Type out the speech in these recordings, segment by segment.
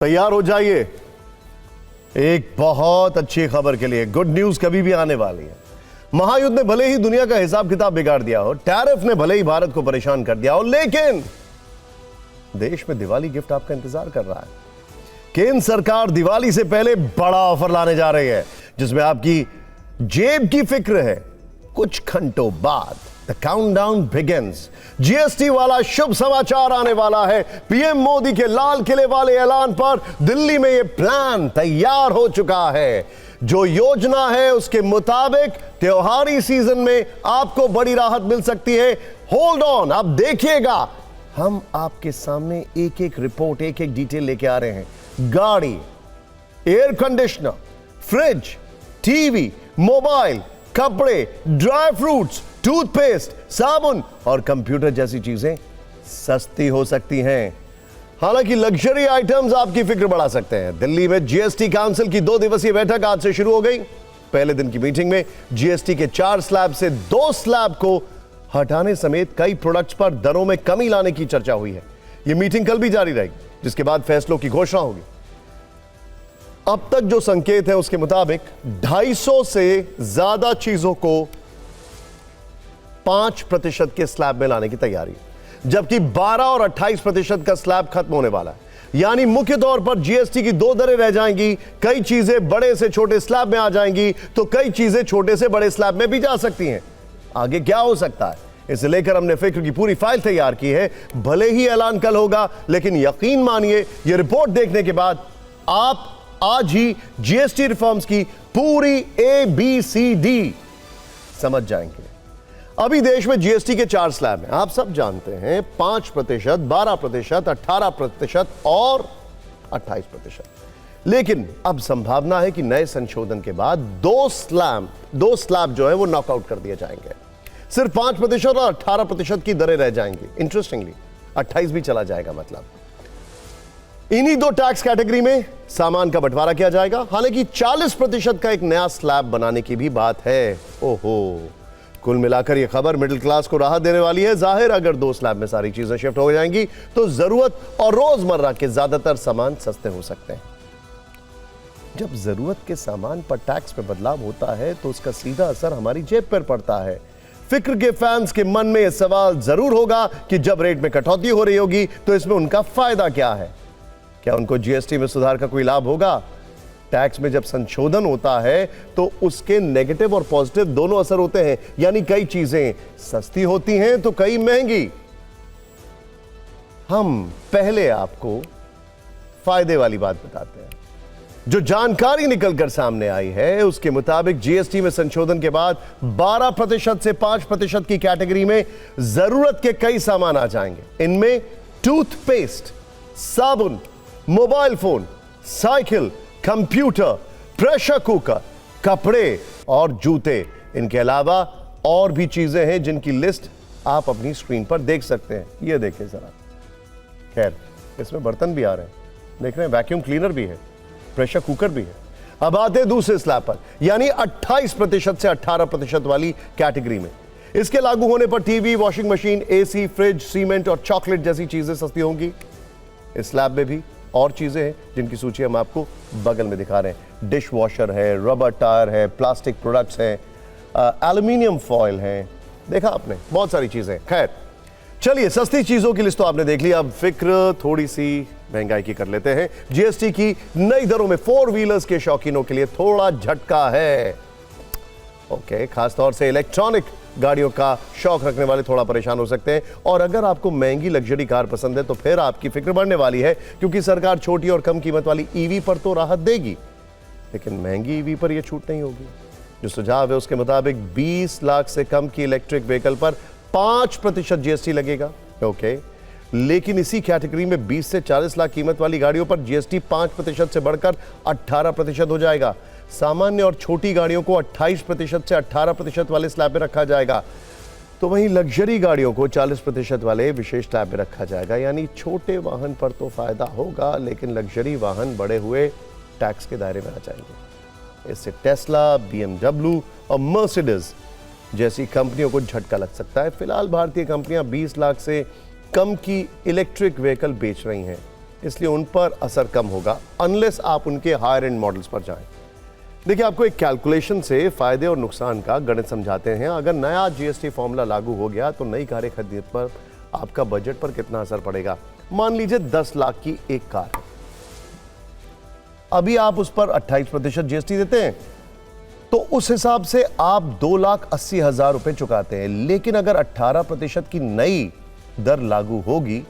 तैयार हो जाइए एक बहुत अच्छी खबर के लिए। गुड न्यूज कभी भी आने वाली है। महायुद्ध ने भले ही दुनिया का हिसाब किताब बिगाड़ दिया हो, टैरिफ ने भले ही भारत को परेशान कर दिया हो, लेकिन देश में दिवाली गिफ्ट आपका इंतजार कर रहा है। केंद्र सरकार दिवाली से पहले बड़ा ऑफर लाने जा रही है, जिसमें आपकी जेब की फिक्र है। कुछ घंटों बाद द काउंटडाउन बिगिंस। जीएसटी वाला शुभ समाचार आने वाला है। पीएम मोदी के लाल किले वाले ऐलान पर दिल्ली में यह प्लान तैयार हो चुका है। जो योजना है उसके मुताबिक त्योहारी सीजन में आपको बड़ी राहत मिल सकती है। होल्ड ऑन, आप देखिएगा, हम आपके सामने एक एक रिपोर्ट, एक एक डिटेल लेके आ रहे हैं। गाड़ी, air conditioner, fridge, TV, mobile, कपड़े, ड्राई फ्रूट्स, टूथपेस्ट, साबुन और कंप्यूटर जैसी चीजें सस्ती हो सकती हैं। हालांकि लग्जरी आइटम्स आपकी फिक्र बढ़ा सकते हैं। दिल्ली में जीएसटी काउंसिल की 2 दिवसीय बैठक आज से शुरू हो गई। पहले दिन की मीटिंग में जीएसटी के 4 स्लैब से 2 स्लैब को हटाने समेत कई प्रोडक्ट्स पर दरों में कमी लाने की चर्चा हुई है। यह मीटिंग कल भी जारी रहेगी, जिसके बाद फैसलों की घोषणा होगी। अब तक जो संकेत है उसके मुताबिक 250 से ज्यादा चीजों को 5% के स्लैब में लाने की तैयारी है, जबकि 12 और 28% का स्लैब खत्म होने वाला है। यानी मुख्य तौर पर जीएसटी की 2 दरें रह जाएंगी। कई चीजें बड़े से छोटे स्लैब में आ जाएंगी, तो कई चीजें छोटे से बड़े स्लैब में भी जा सकती हैं। आगे क्या हो सकता है, इसे लेकर हमने फिक्र की पूरी फाइल तैयार की है। भले ही ऐलान कल होगा, लेकिन यकीन मानिए यह रिपोर्ट देखने के बाद आप आज ही जीएसटी रिफॉर्म्स की पूरी ABCD समझ जाएंगे। अभी देश में जीएसटी के 4 स्लैब हैं, आप सब जानते हैं। 5%, 12%, 18% और 28%। लेकिन अब संभावना है कि नए संशोधन के बाद 2 स्लैब जो है वो नॉकआउट कर दिए जाएंगे। सिर्फ 5% और 18% की दरें रह जाएंगी। इंटरेस्टिंगली 28 भी चला जाएगा। मतलब इन्हीं 2 टैक्स कैटेगरी में सामान का बंटवारा किया जाएगा। हालांकि 40% का एक नया स्लैब बनाने की भी बात है। ओहो, कुल मिलाकर यह खबर मिडिल क्लास को राहत देने वाली है। जाहिर अगर 2 स्लैब में सारी चीजें शिफ्ट हो जाएंगी तो जरूरत और रोजमर्रा के ज्यादातर सामान सस्ते हो सकते हैं। जब जरूरत के सामान पर टैक्स में बदलाव होता है तो उसका सीधा असर हमारी जेब पर पड़ता है। फिक्र के फैंस के मन में यह सवाल जरूर होगा कि जब रेट में कटौती हो रही होगी तो इसमें उनका फायदा क्या है। क्या उनको जीएसटी में सुधार का कोई लाभ होगा? टैक्स में जब संशोधन होता है तो उसके नेगेटिव और पॉजिटिव दोनों असर होते हैं। यानी कई चीजें सस्ती होती हैं तो कई महंगी। हम पहले आपको फायदे वाली बात बताते हैं। जो जानकारी निकलकर सामने आई है उसके मुताबिक जीएसटी में संशोधन के बाद 12% से 5% की कैटेगरी में जरूरत के कई सामान आ जाएंगे। इनमें टूथपेस्ट, साबुन, mobile phone, cycle, computer, pressure cooker, कपड़े और जूते। इनके अलावा और भी चीजें हैं जिनकी लिस्ट आप अपनी स्क्रीन पर देख सकते हैं। ये देखें जरा। खैर, इसमें बर्तन भी आ रहे हैं, देख रहे हैं, वैक्यूम क्लीनर भी है, प्रेशर कुकर भी है। अब आते हैं दूसरे स्लैब पर, यानी 28% से 18% वाली कैटेगरी में। इसके लागू होने पर TV, washing machine, AC, fridge, cement और चॉकलेट जैसी चीजें सस्ती होंगी। इस स्लैब में भी और चीजें हैं जिनकी सूची हम आपको बगल में दिखा रहे हैं। डिश वॉशर है, रबर टायर है, प्लास्टिक प्रोडक्ट्स हैं, एल्यूमिनियम फॉयल है। देखा आपने, बहुत सारी चीजें। खैर चलिए, सस्ती चीजों की लिस्ट तो आपने देख ली। अब फिक्र थोड़ी सी महंगाई की कर लेते हैं। जीएसटी की नई दरों में 4 व्हीलर्स के शौकीनों के लिए थोड़ा झटका है। ओके, खासतौर से इलेक्ट्रॉनिक गाड़ियों का शौक रखने वाले थोड़ा परेशान हो सकते हैं। और अगर आपको महंगी लग्जरी कार पसंद है तो फिर आपकी फिक्र बढ़ने वाली है, क्योंकि सरकार छोटी और कम कीमत वाली ईवी पर तो राहत देगी, लेकिन महंगी ईवी पर यह छूट नहीं होगी। जो सुझाव है उसके मुताबिक 20 लाख से कम की इलेक्ट्रिक व्हीकल पर 5% जीएसटी लगेगा। ओके, लेकिन इसी कैटेगरी में 20 से 40 लाख कीमत वाली गाड़ियों पर जीएसटी 5% से बढ़कर 18% हो जाएगा। सामान्य और छोटी गाड़ियों को 28% से 18% वाले स्लैब में रखा जाएगा, तो वहीं लग्जरी गाड़ियों को 40% वाले विशेष स्लैब में रखा जाएगा। यानी छोटे वाहन पर तो फायदा होगा, लेकिन लग्जरी वाहन बढ़े हुए टैक्स के दायरे में आ जाएंगे। इससे टेस्ला, BMW और मर्सिडीज जैसी कंपनियों को झटका लग सकता है। फिलहाल भारतीय कंपनियां 20 लाख से कम की इलेक्ट्रिक व्हीकल बेच रही हैं। इसलिए उन पर असर कम होगा अनलेस आप उनके हायर एंड मॉडल्स पर जाएं। देखिए, आपको एक कैलकुलेशन से फायदे और नुकसान का गणित समझाते हैं। अगर नया जीएसटी फॉर्मूला लागू हो गया तो नई कारें खरीदने पर आपका बजट पर कितना असर पड़ेगा। मान लीजिए 10 लाख की एक कार है, अभी आप उस पर 28% जीएसटी देते हैं तो उस हिसाब से आप 2,80,000 रुपए चुकाते हैं। लेकिन अगर 18% की नई दर लागू होगी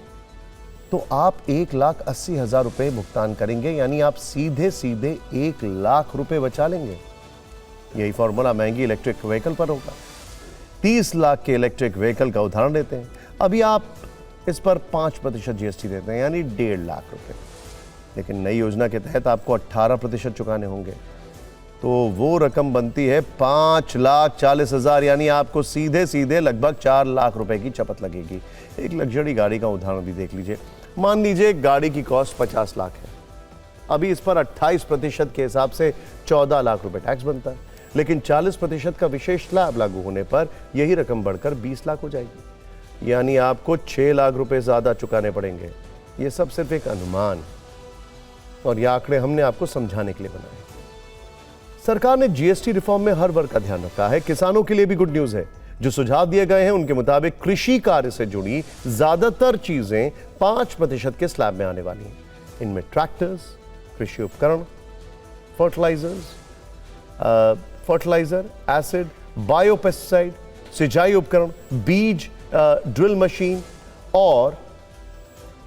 तो आप 1,80,000 रुपए भुगतान करेंगे, यानी आप सीधे सीधे 1 लाख रुपए बचा लेंगे। यही फॉर्मूला महंगी इलेक्ट्रिक व्हीकल पर होगा। 30 लाख के इलेक्ट्रिक व्हीकल का उदाहरण देते हैं, अभी आप इस पर 5% जीएसटी देते हैं, यानी 1.5 लाख रुपए। लेकिन नई योजना के तहत आपको 18% चुकाने होंगे तो वो रकम बनती है 5,40,000, यानी आपको सीधे सीधे लगभग 4 लाख रुपए की चपत लगेगी। एक लग्जरी गाड़ी का उदाहरण भी देख लीजिए। मान लीजिए गाड़ी की कॉस्ट 50 लाख है, अभी इस पर 28% के हिसाब से 14 लाख रुपए टैक्स बनता है, लेकिन 40% का विशेष लाभ लागू होने पर यही रकम बढ़कर 20 लाख हो जाएगी, यानी आपको 6 लाख रुपए ज्यादा चुकाने पड़ेंगे। ये सब सिर्फ एक अनुमान और ये आंकड़े हमने आपको समझाने के लिए बनाए। सरकार ने जीएसटी रिफॉर्म में हर वर्ग का ध्यान रखा है। किसानों के लिए भी गुड न्यूज है। जो सुझाव दिए गए हैं उनके मुताबिक कृषि कार्य से जुड़ी ज्यादातर चीजें 5% के स्लैब में आने वाली हैं। इनमें ट्रैक्टर्स, कृषि उपकरण, फर्टिलाइजर, एसिड, बायोपेस्टिसाइड, सिंचाई उपकरण, बीज, ड्रिल मशीन और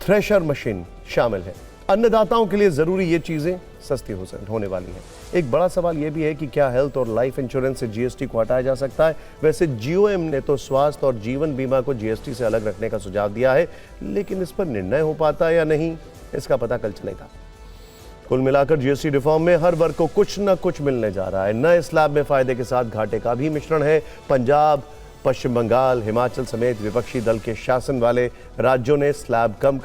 थ्रेशर मशीन शामिल है। अन्नदाताओं के लिए जरूरी ये चीजें सस्ती होने वाली हैं। एक बड़ा सवाल यह भी है कि क्या हेल्थ और लाइफ इंश्योरेंस से जीएसटी को हटाया जा सकता है। वैसे जीओएम ने तो स्वास्थ्य और जीवन बीमा को जीएसटी से अलग रखने का सुझाव दिया है, लेकिन इस पर निर्णय हो पाता है या नहीं, इसका पता कल चलेगा। कुल मिलाकर जीएसटी रिफॉर्म में हर वर्ग को कुछ न कुछ मिलने जा रहा है। नए स्लैब में फायदे के साथ घाटे का भी मिश्रण है। पंजाब, पश्चिम बंगाल, हिमाचल समेत विपक्षी दल के शासन वाले राज्यों ने स्लैब कम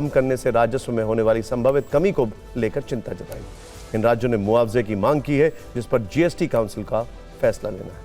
करने से राजस्व में होने वाली संभावित कमी को लेकर चिंता जताई। इन राज्यों ने मुआवजे की मांग की है, जिस पर जीएसटी काउंसिल का फैसला लेना है।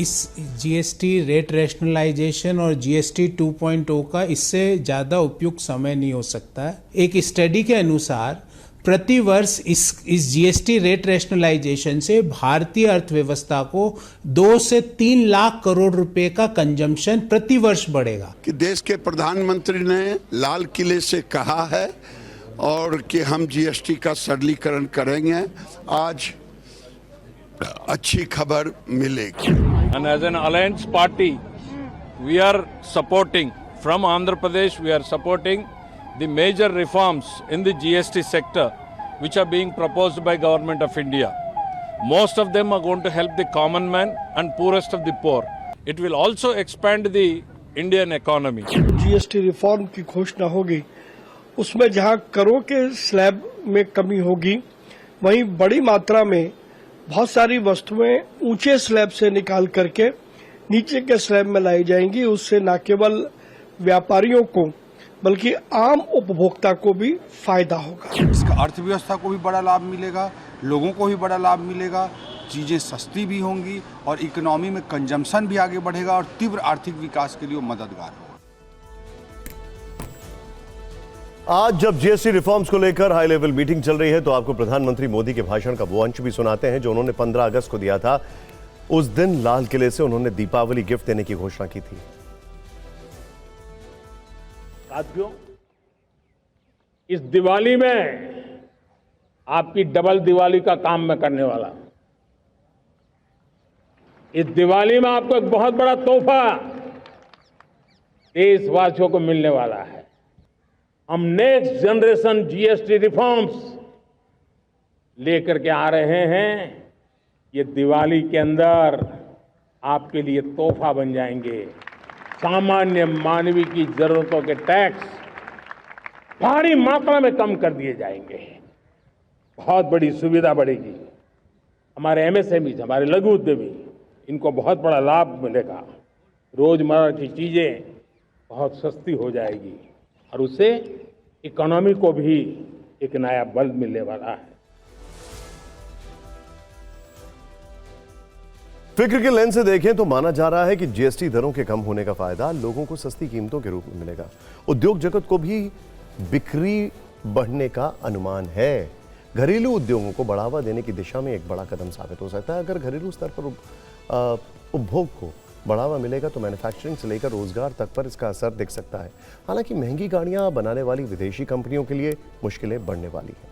इस जीएसटी रेट रैशनलाइजेशन और जीएसटी 2.0 का इससे ज्यादा उपयुक्त समय नहीं हो सकता है। एक स्टडी के अनुसार प्रति वर्ष इस जीएसटी रेट रैशनलाइजेशन से भारतीय अर्थव्यवस्था को 2 से 3 लाख करोड़ रुपए का कंजम्पशन प्रति वर्ष बढ़ेगा। कि देश के प्रधानमंत्री ने लाल किले से कहा है और कि हम जीएसटी का सरलीकरण करेंगे, आज अच्छी खबर मिलेगी। And as an alliance party, we are supporting from Andhra Pradesh. We are supporting the major reforms in the GST sector, which are being proposed by Government of India. Most of them are going to help the common man and poorest of the poor. It will also expand the Indian economy. GST reform की घोषणा होगी, उसमें जहां करों के slab में कमी होगी, वहीं बड़ी मात्रा में बहुत सारी वस्तुएं ऊंचे स्लैब से निकाल करके नीचे के स्लैब में लाई जाएंगी। उससे न केवल व्यापारियों को बल्कि आम उपभोक्ता को भी फायदा होगा। इसका अर्थव्यवस्था को भी बड़ा लाभ मिलेगा, लोगों को भी बड़ा लाभ मिलेगा, चीजें सस्ती भी होंगी और इकोनॉमी में कंजम्पशन भी आगे बढ़ेगा और तीव्र आर्थिक विकास के लिए मददगार होगा। आज जब जीएसटी रिफॉर्म्स को लेकर हाई लेवल मीटिंग चल रही है तो आपको प्रधानमंत्री मोदी के भाषण का वो अंश भी सुनाते हैं जो उन्होंने 15 अगस्त को दिया था। उस दिन लाल किले से उन्होंने दीपावली गिफ्ट देने की घोषणा की थी। साथियों, इस दिवाली में आपकी डबल दिवाली का काम मैं करने वाला हूं। इस दिवाली में आपको एक बहुत बड़ा तोहफा देशवासियों को मिलने वाला है। हम नेक्स्ट जनरेशन जीएसटी रिफॉर्म्स लेकर के आ रहे हैं। ये दिवाली के अंदर आपके लिए तोहफा बन जाएंगे। सामान्य मानवीय की जरूरतों के टैक्स भारी मात्रा में कम कर दिए जाएंगे। बहुत बड़ी सुविधा बढ़ेगी। हमारे एमएसएमई, हमारे लघु उद्यमी, इनको बहुत बड़ा लाभ मिलेगा। रोजमर्रा की चीजें बहुत सस्ती हो जाएगी और उससे इकोनॉमी को भी एक नया बल मिलने वाला है। फिक्र के लेंस से देखें तो माना जा रहा है कि जीएसटी दरों के कम होने का फायदा लोगों को सस्ती कीमतों के रूप में मिलेगा। उद्योग जगत को भी बिक्री बढ़ने का अनुमान है। घरेलू उद्योगों को बढ़ावा देने की दिशा में एक बड़ा कदम साबित हो सकता है। अगर घरेलू स्तर पर उपभोग को बढ़ावा मिलेगा तो मैन्युफैक्चरिंग से लेकर रोजगार तक पर इसका असर दिख सकता है। हालांकि महंगी गाड़ियां बनाने वाली विदेशी कंपनियों के लिए मुश्किलें बढ़ने वाली हैं।